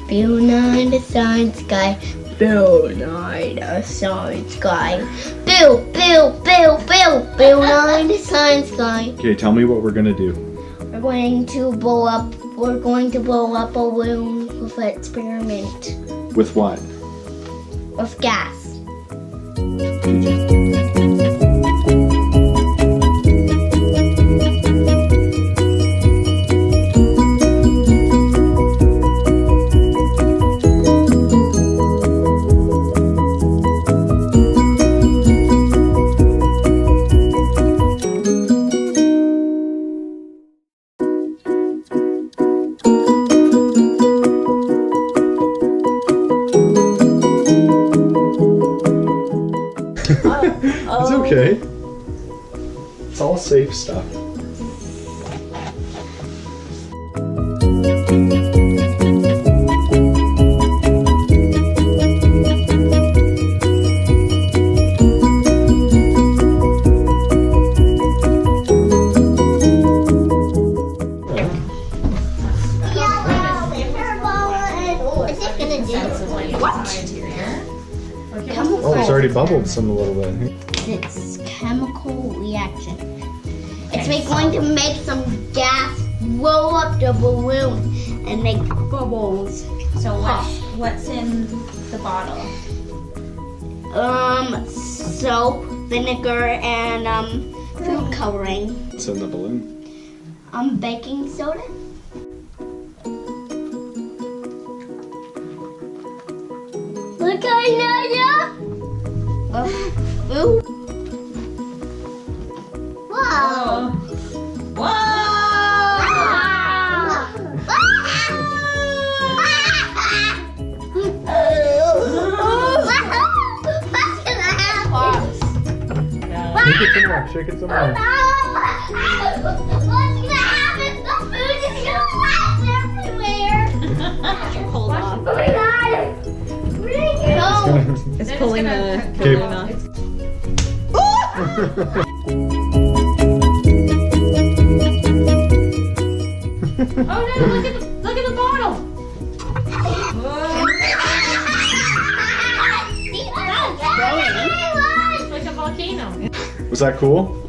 Bill Nye the Science Guy. Bill Nye the Science Guy. Bill Nye the Science Guy. Okay, tell me what we're gonna do. We're going to blow up a balloon with an experiment With what? with gas. It's okay. It's all safe stuff. Oh, it's already bubbled some a little bit. It's chemical reaction. It's going to make some gas blow up the balloon and make bubbles. So what's in the bottle? Soap, vinegar, and food coloring. What's in the balloon? Baking soda. Look at Naya. Ooh. Wow. Whoa! What's gonna happen? Shake it some more. Shake it some more. What's gonna happen? The food is gonna fly everywhere. Hold off. Oh my God. No. It's pulling the Okay. balloon off. Oh no, look at the bottle. It's like a volcano. Was that cool?